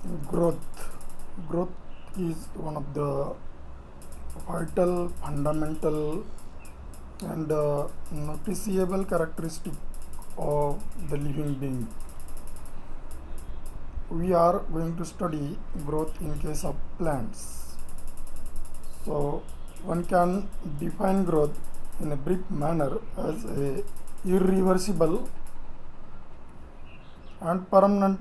Growth is one of the vital, fundamental, and noticeable characteristic of the living being. We are going to study growth in case of plants. So one can define growth in a brief manner as a irreversible and permanent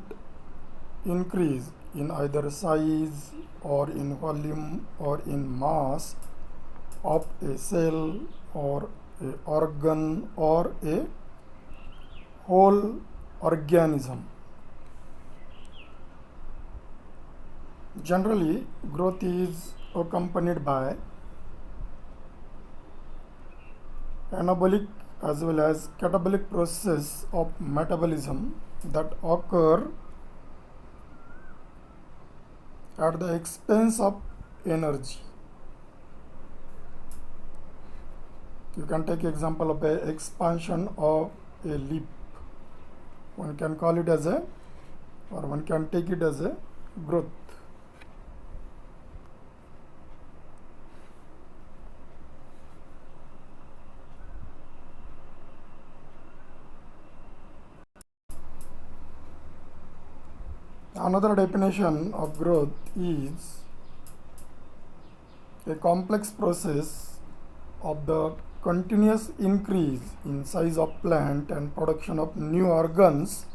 increase in either size or in volume or in mass of a cell or a organ or a whole organism. Generally, growth is accompanied by anabolic as well as catabolic process of metabolism that occur at the expense of energy. You can take example of a expansion of a leaf. One can call it as a, or one can take it as a growth. Another definition of growth is a complex process of the continuous increase in size of plant and production of new organs,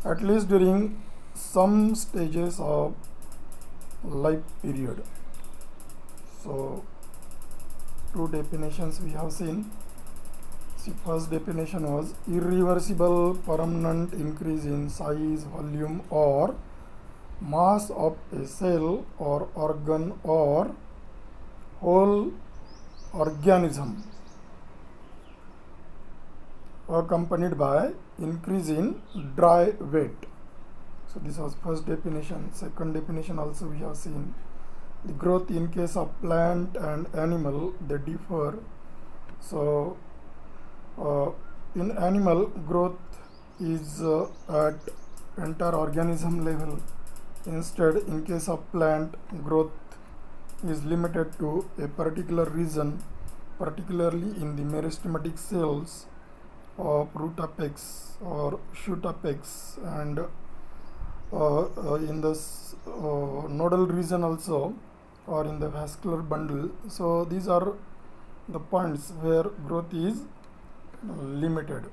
at least during some stages of life period. So two definitions we have seen. The first definition was irreversible permanent increase in size, volume or mass of a cell or organ or whole organism, accompanied by increase in dry weight. So this was first definition. Second definition also we have seen. The growth in case of plant and animal, they differ. So in animal, growth is at entire organism level. Instead, in case of plant, growth is limited to a particular region, particularly in the meristematic cells of root apex or shoot apex, and in the nodal region also, or in the vascular bundle. So these are the points where growth is limited.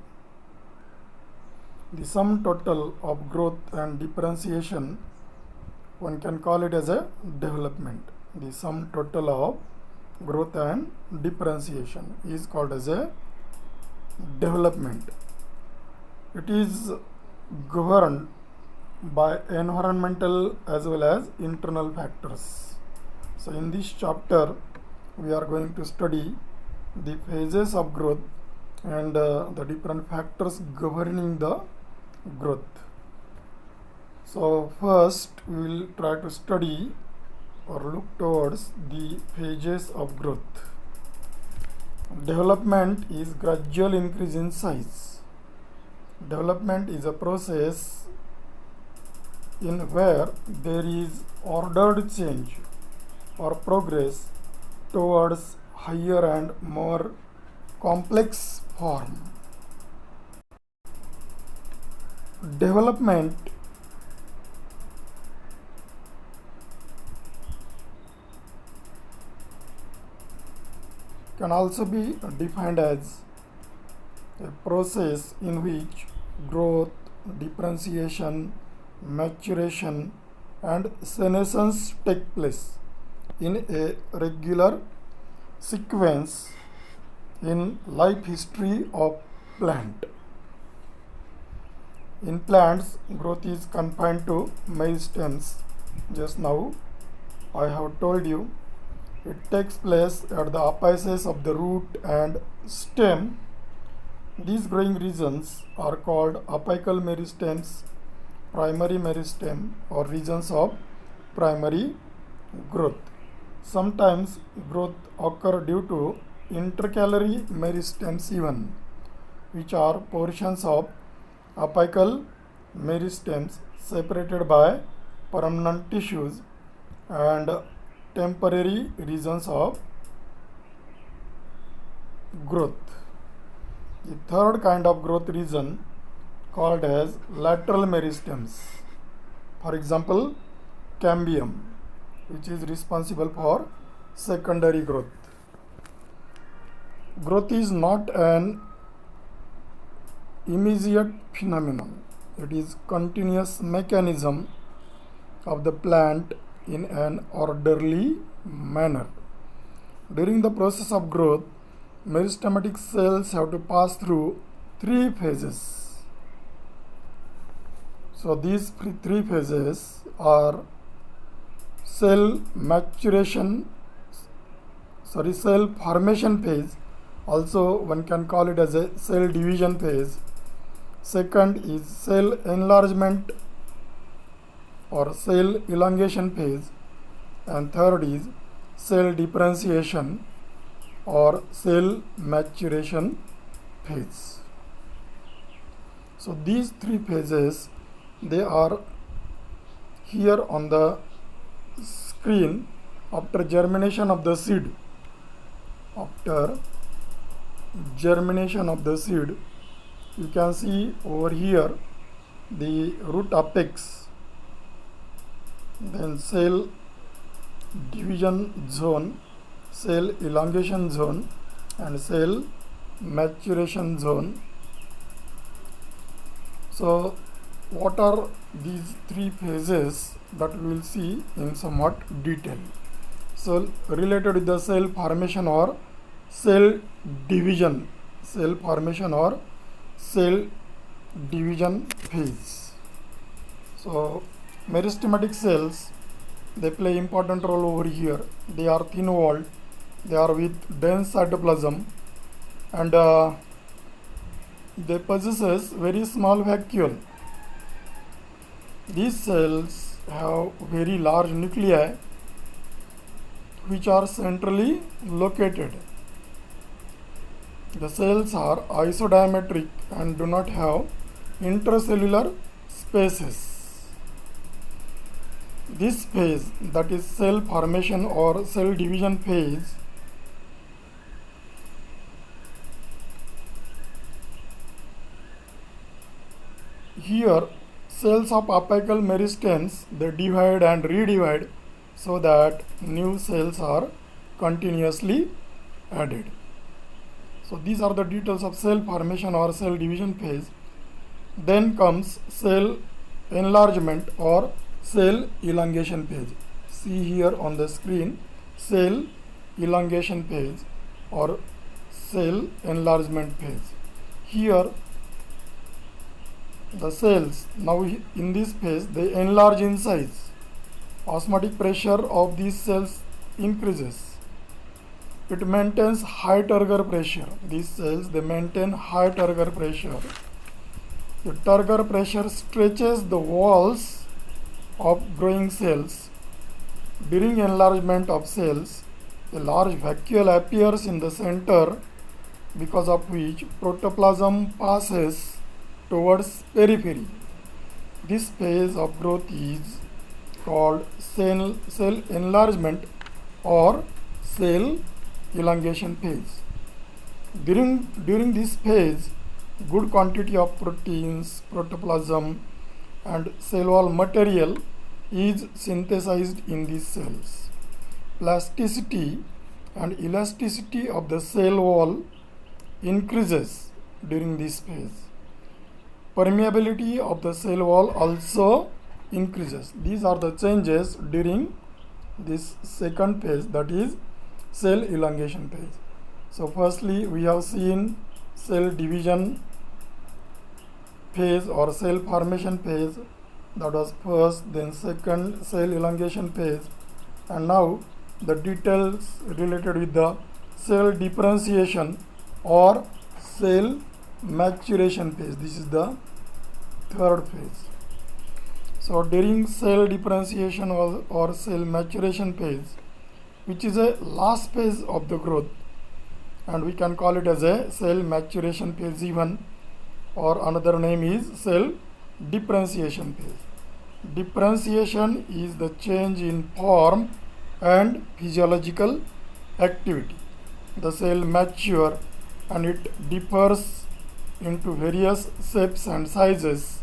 The sum total of growth and differentiation, one can call it as a development. The sum total of growth and differentiation is called as a development. It is governed by environmental as well as internal factors. So in this chapter we are going to study the phases of growth and the different factors governing the growth. So first we will try to study or look towards the phases of growth. Development is gradual increase in size. Development is a process in where there is ordered change or progress towards higher and more complex form. Development can also be defined as a process in which growth, differentiation, maturation and senescence take place in a regular sequence in life history of plant. In plants, growth is confined to meristems. Just now I have told you it takes place at the apices of the root and stem. These growing regions are called apical meristems, primary meristem or regions of primary growth. Sometimes growth occur due to intercalary meristems even, which are portions of apical meristems separated by permanent tissues, and temporary regions of growth. The third kind of growth region called as lateral meristems. For example, cambium, which is responsible for secondary growth. Growth is not an immediate phenomenon. It is continuous mechanism of the plant in an orderly manner. During the process of growth, meristematic cells have to pass through three phases. So these three phases are cell formation phase. Also one can call it as a cell division phase. Second is cell enlargement or cell elongation phase, and third is cell differentiation or cell maturation phase. So these three phases, they are here on the screen after germination of the seed. After germination of the seed, you can see over here the root apex, then cell division zone, cell elongation zone, and cell maturation zone. So what are these three phases that we will see in somewhat detail. So related with the cell formation or cell division, cell formation or cell division phase. So meristematic cells, they play important role over here. They are thin walled, they are with dense cytoplasm, and they possess very small vacuole. These cells have very large nuclei which are centrally located. The cells are isodiametric and do not have intracellular spaces. This phase, that is cell formation or cell division phase, here cells of apical meristems, they divide and redivide so that new cells are continuously added. So these are the details of cell formation or cell division phase. Then comes cell enlargement or cell elongation phase. See here on the screen, cell elongation phase or cell enlargement phase. Here the cells, now in this phase, they enlarge in size. Osmotic pressure of these cells increases. It maintains high turgor pressure. These cells, they maintain high turgor pressure. The turgor pressure stretches the walls of growing cells. During enlargement of cells, a large vacuole appears in the center, because of which protoplasm passes towards periphery. This phase of growth is called cell enlargement or cell elongation phase. During this phase, good quantity of proteins, protoplasm, and cell wall material is synthesized in these cells. Plasticity and elasticity of the cell wall increases during this phase. Permeability of the cell wall also increases. These are the changes during this second phase, that is cell elongation phase. So firstly, we have seen cell division phase or cell formation phase, that was first, then second cell elongation phase, and now the details related with the cell differentiation or cell maturation phase. This is the third phase. So during cell differentiation or cell maturation phase, which is a last phase of the growth, and we can call it as a cell maturation phase even, or another name is cell differentiation phase. Differentiation is the change in form and physiological activity. The cell matures and it differs into various shapes and sizes.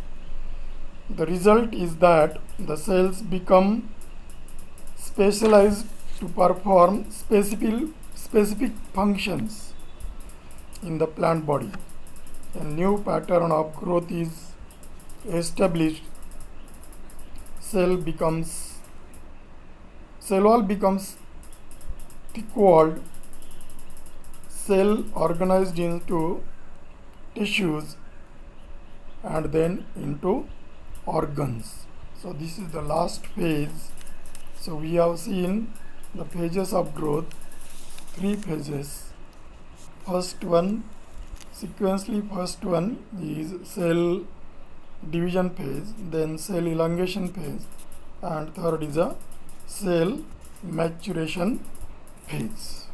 The result is that the cells become specialized to perform specific functions in the plant body. A new pattern of growth is established. Cell wall becomes thick-walled, cell organized into tissues and then into organs. So this is the last phase. So we have seen the phases of growth, 3 phases. First one is cell division phase, then cell elongation phase, and third is a cell maturation phase.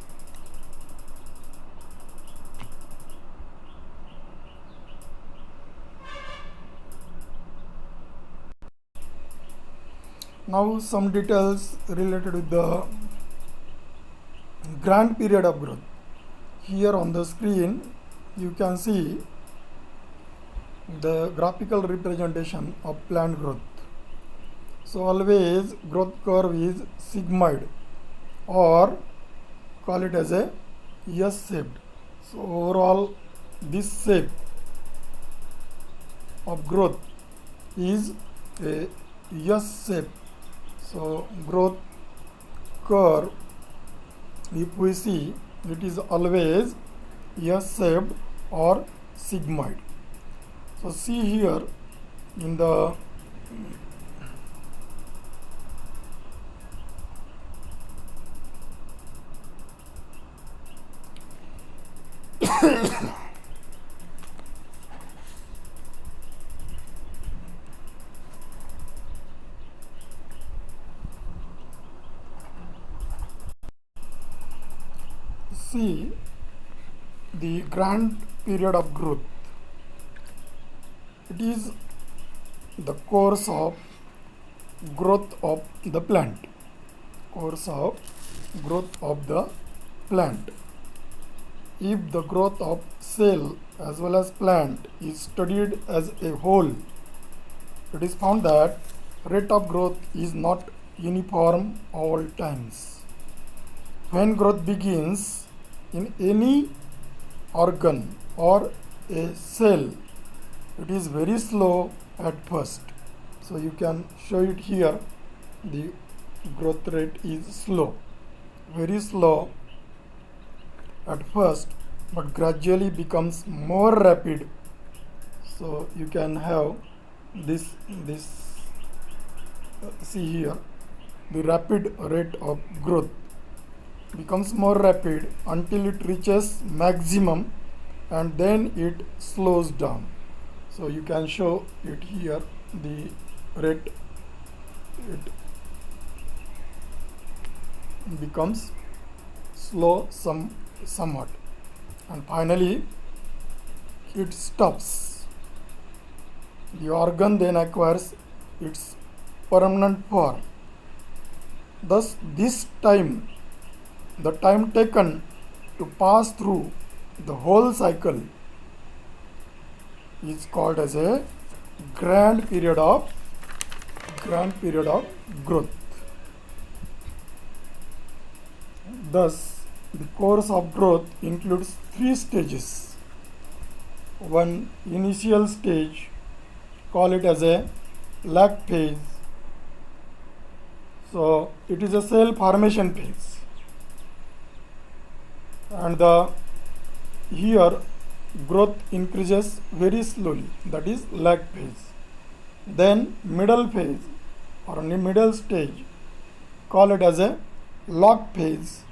Now some details related with the grand period of growth. Here on the screen you can see the graphical representation of plant growth. So always growth curve is sigmoid, or call it as a S-shaped. So overall this shape of growth is a S shape. So growth curve, if we see, it is always S-shaped or sigmoid. So see here in the see the grand period of growth. It is the course of growth of the plant. Course of growth of the plant. If the growth of cell as well as plant is studied as a whole, it is found that rate of growth is not uniform all times. When growth begins in any organ or a cell, it is very slow at first. So you can show it here. The growth rate is slow, very slow at first, but gradually becomes more rapid. So you can have this see here, the rapid rate of growth becomes more rapid until it reaches maximum and then it slows down. So you can show it here, the rate, it becomes slow somewhat, and finally it stops. The organ then acquires its permanent form. Thus this time, the time taken to pass through the whole cycle is called as a grand period of growth. Thus, the course of growth includes 3 stages. One initial stage, call it as a lag phase. So it is a cell formation phase, and here growth increases very slowly, that is lag phase. Then middle phase or middle stage, call it as a log phase,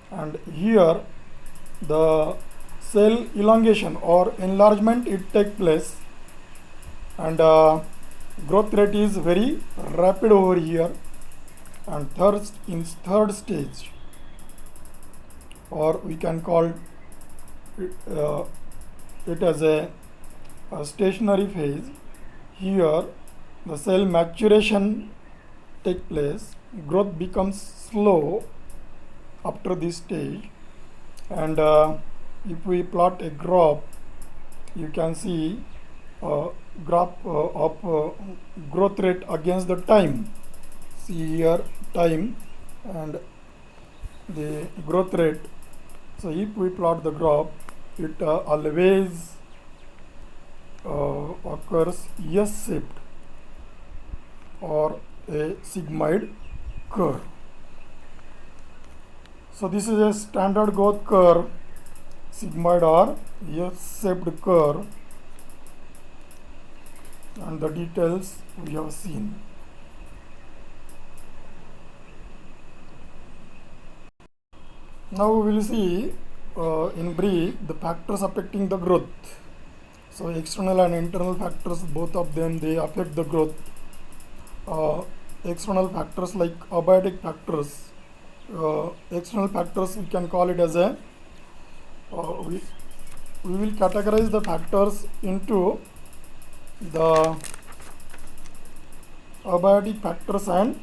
and here the cell elongation or enlargement it take place, and growth rate is very rapid over here. And third stage, or we can call it as a stationary phase. Here the cell maturation take place, growth becomes slow after this stage, and if we plot a graph, you can see graph of growth rate against the time. See here time and the growth rate. So if we plot the graph, it always occurs S-shaped or a sigmoid curve. So this is a standard growth curve, sigmoid or S-shaped curve, and the details we have seen. Now we will see in brief the factors affecting the growth. So external and internal factors, both of them, they affect the growth. External factors like abiotic factors. External factors, we can call it as a we will categorize the factors into the abiotic factors and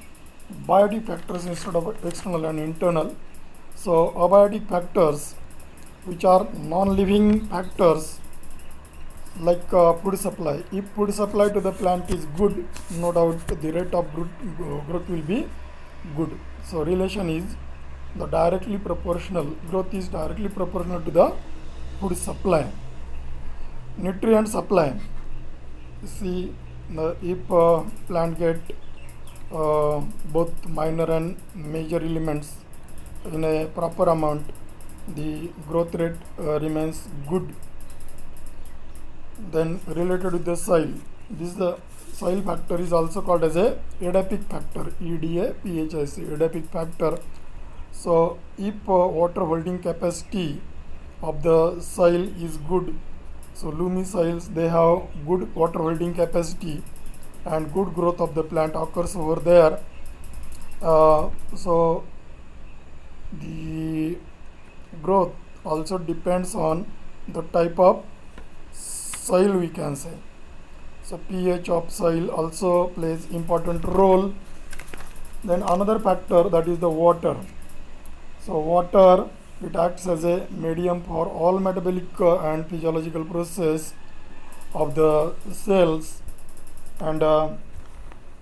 biotic factors instead of external and internal. So abiotic factors, which are non-living factors, like food supply. If food supply to the plant is good, no doubt the rate of growth will be good. So relation is the directly proportional, growth is directly proportional to the food supply. Nutrient supply. See, if plant get both minor and major elements in a proper amount, the growth rate remains good. Then related with the soil, this the soil factor is also called as a edaphic factor, EDAPHIC, edaphic factor. So if water holding capacity of the soil is good, so loamy soils, they have good water holding capacity and good growth of the plant occurs over there. So the growth also depends on the type of soil, we can say. So pH of soil also plays important role. Then another factor, that is the water. So water, it acts as a medium for all metabolic and physiological process of the cells, and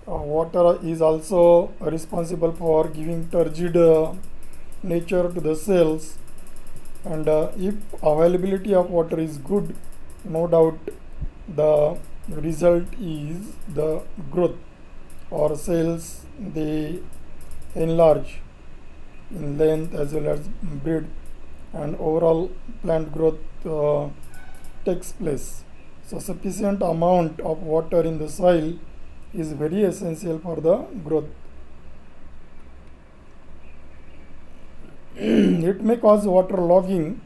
water is also responsible for giving turgid nature to the cells, and if availability of water is good, no doubt the result is the growth, or cells, they enlarge in length as well as breadth, and overall plant growth takes place. So sufficient amount of water in the soil is very essential for the growth. It may cause water logging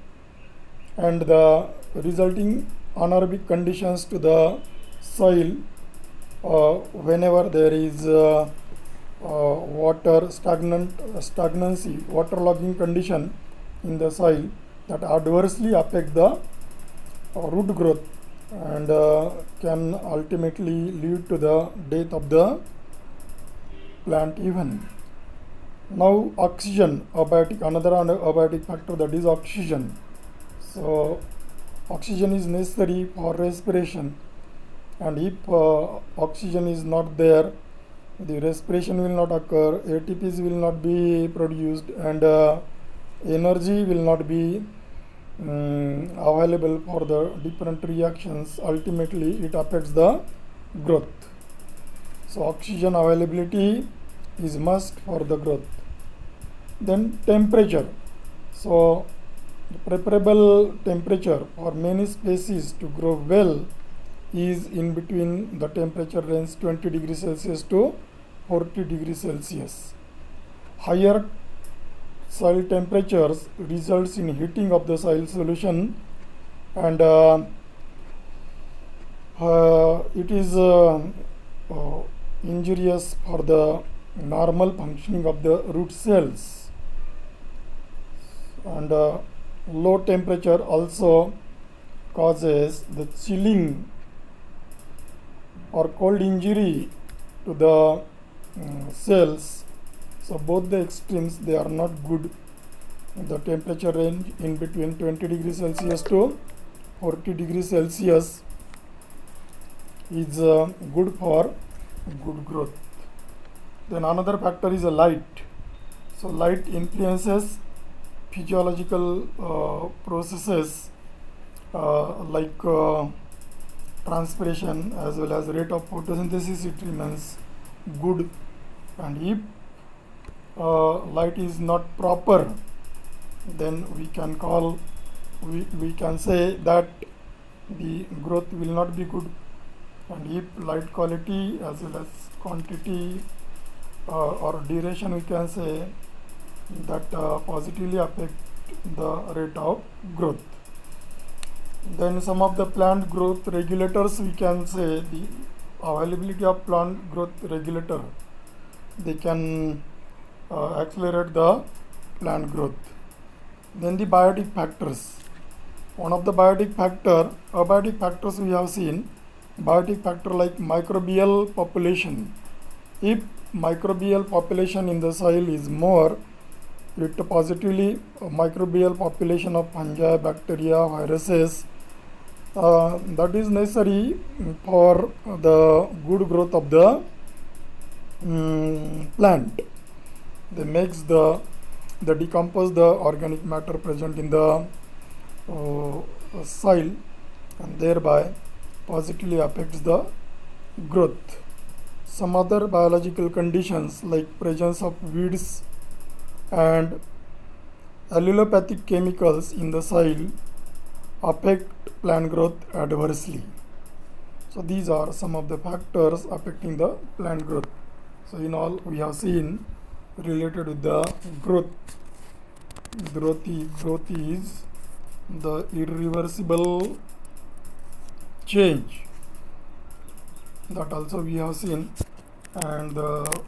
and the resulting anaerobic conditions to the soil whenever there is water stagnancy, waterlogging condition in the soil, that adversely affect the root growth and can ultimately lead to the death of the plant even. Now oxygen, abiotic, another abiotic factor, that is oxygen. So oxygen is necessary for respiration, and if oxygen is not there, the respiration will not occur, ATPs will not be produced, and energy will not be available for the different reactions. Ultimately it affects the growth. So oxygen availability is must for the growth. Then temperature. So preferable temperature for many species to grow well is in between the temperature range 20 degrees Celsius to 40 degrees Celsius. Higher soil temperatures results in heating of the soil solution, and it is injurious for the normal functioning of the root cells. And low temperature also causes the chilling or cold injury to the cells. So both the extremes, they are not good. The temperature range in between 20 degrees Celsius to 40 degrees Celsius is good for good growth. Then another factor is a light. So light influences physiological processes like transpiration as well as rate of photosynthesis. It remains good, and if light is not proper, then we can say that the growth will not be good. And if light quality as well as quantity or duration, we can say that positively affect the rate of growth. Then some of the plant growth regulators, we can say the availability of plant growth regulator, they can accelerate the plant growth. Then the biotic factors. One of the abiotic factors we have seen, biotic factor like microbial population. If microbial population in the soil is more, it positively microbial population of fungi, bacteria, viruses, that is necessary for the good growth of the plant. They makes they decompose the organic matter present in the soil, and thereby positively affects the growth. Some other biological conditions like presence of weeds and allelopathic chemicals in the soil affect plant growth adversely. So these are some of the factors affecting the plant growth. So in all, we have seen related with the growth. Growth is the irreversible change. That also we have seen, and the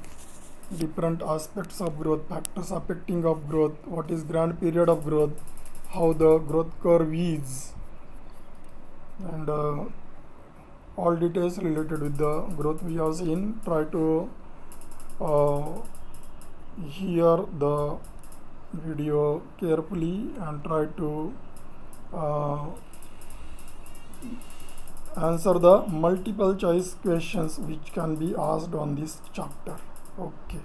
different aspects of growth, factors affecting of growth, what is grand period of growth, how the growth curve is, and all details related with the growth we have seen. Try to hear the video carefully and try to answer the multiple choice questions which can be asked on this chapter. Okay.